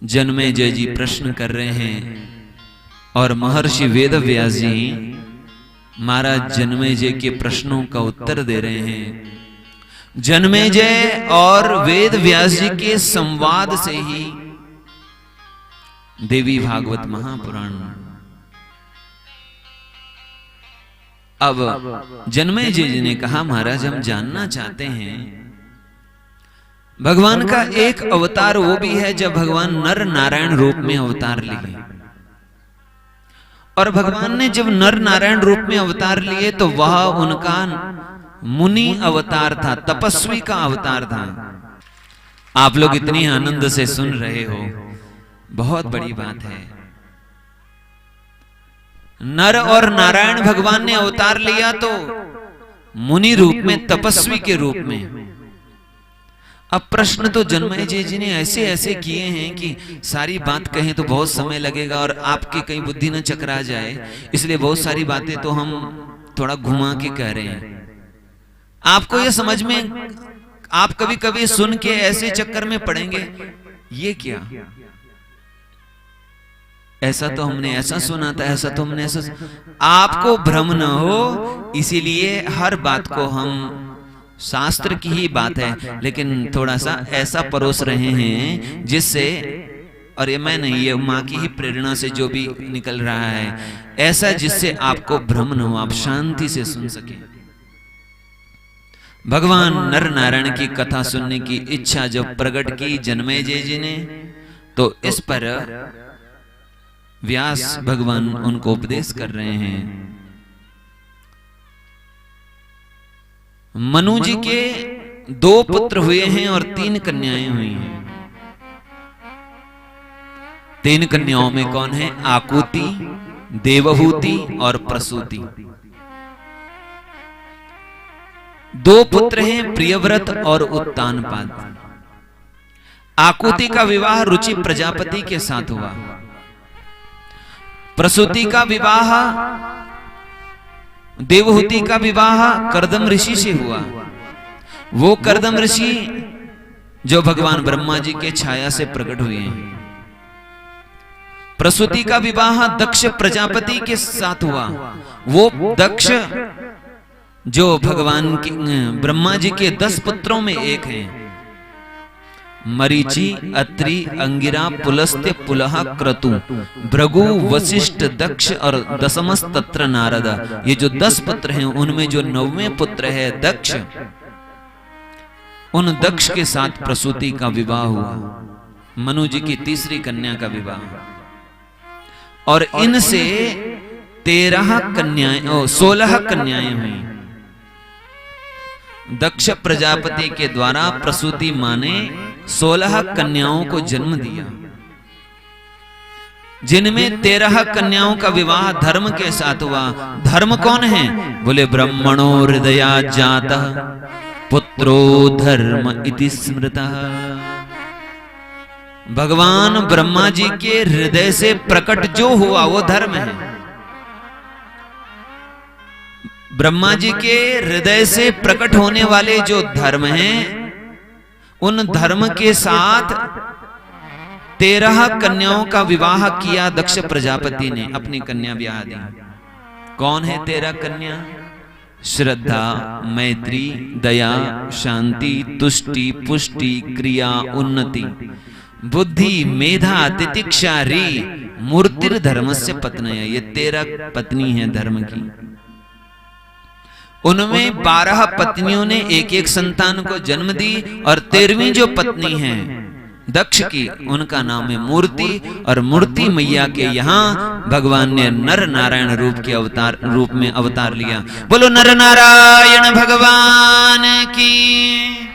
जन्मेजय जी प्रश्न कर रहे हैं और महर्षि वेदव्यास जी महाराज जन्मेजय के प्रश्नों का उत्तर दे रहे हैं। जन्मेजय और वेदव्यास जी के संवाद से ही देवी भागवत महापुराण। अब जन्मेजय जी ने कहा, महाराज हम जानना चाहते हैं भगवान का एक अवतार वो भी है जब भगवान नर नारायण रूप में अवतार लिए, और भगवान ने जब नर नारायण रूप में अवतार लिए तो वह उनका मुनि अवतार था, तपस्वी का अवतार था। आप लोग इतनी आनंद से सुन रहे हो, बहुत बड़ी बात है। नर और नारायण भगवान ने अवतार लिया तो मुनि रूप में, तपस्वी के रूप में। अब प्रश्न तो जन्मेजय जी ने ऐसे ऐसे किए हैं कि सारी बात कहें तो बहुत समय लगेगा और आपकी कहीं बुद्धि न चकरा जाए, इसलिए बहुत सारी बातें तो हम थोड़ा घुमा के कह रहे हैं। आपको ये समझ में, आप कभी कभी सुन के ऐसे चक्कर में पड़ेंगे, ये क्या, ऐसा तो हमने ऐसा सुना था, ऐसा तो हमने ऐसा। आपको भ्रम न हो, इसीलिए हर बात को हम, शास्त्र की ही बात है लेकिन थोड़ा सा ऐसा परोस रहे हैं जिससे, और ये मैं नहीं, ये माँ की ही प्रेरणा से जो भी निकल रहा है, ऐसा जिससे आपको भ्रम न हो, आप शांति से सुन सके। भगवान नर नारायण की कथा सुनने की इच्छा जब प्रकट की जन्मेजय जी ने, तो इस पर व्यास भगवान उनको उपदेश कर रहे हैं। मनु जी के 2 पुत्र हुए हैं और 3 कन्याएं हुई हैं। 3 कन्याओं में कौन है? आकुति, देवहूति और प्रसूति। 2 पुत्र हैं प्रियव्रत और उत्तानपाद। आकुति का विवाह रुचि प्रजापति के साथ हुआ। प्रसूति का विवाह, देवहूति का विवाह कर्दम ऋषि से हुआ। वो कर्दम ऋषि जो भगवान ब्रह्मा जी के छाया से प्रकट हुए हैं। प्रसूति का विवाह दक्ष प्रजापति के साथ हुआ। वो दक्ष जो भगवान के ब्रह्मा जी के 10 पुत्रों में एक हैं। मरीचि, अत्रि, अंगिरा, पुलस्त्य, पुलह, क्रतु, भृगु, वशिष्ठ, दक्ष और दशमस तत्र नारद। ये जो 10 पुत्र हैं उनमें जो 9वें पुत्र है दक्ष, उन दक्ष के साथ प्रसूति का विवाह हुआ। मनु जी की 3री कन्या का विवाह, और इनसे 16 कन्याएं हुई। दक्ष प्रजापति के द्वारा प्रसूति मां ने 16 कन्याओं को जन्म दिया, जिनमें 13 कन्याओं का विवाह धर्म के साथ हुआ। धर्म कौन है? बोले ब्रह्मणो हृदया जातः पुत्रो धर्म इति स्मृतः। भगवान ब्रह्मा जी के हृदय से प्रकट जो हुआ वो धर्म है। ब्रह्मा जी के हृदय से प्रकट होने वाले जो धर्म हैं, उन धर्म के साथ 13 कन्याओं का विवाह किया दक्ष प्रजापति ने, अपनी कन्या ब्याह दी। कौन है 13 कन्या? श्रद्धा, मैत्री, दया, शांति, तुष्टि, पुष्टि, क्रिया, उन्नति, बुद्धि, मेधा, तितिक्षा, री, मूर्तिर धर्मस्य पत्न्यः। ये 13 पत्नी है धर्म की। उनमें 12 पत्नियों ने एक एक संतान को जन्म दी, और 13वीं जो पत्नी है दक्ष की, उनका नाम है मूर्ति। और मूर्ति मैया के यहाँ भगवान ने नर नारायण रूप में अवतार लिया। बोलो नर नारायण भगवान की।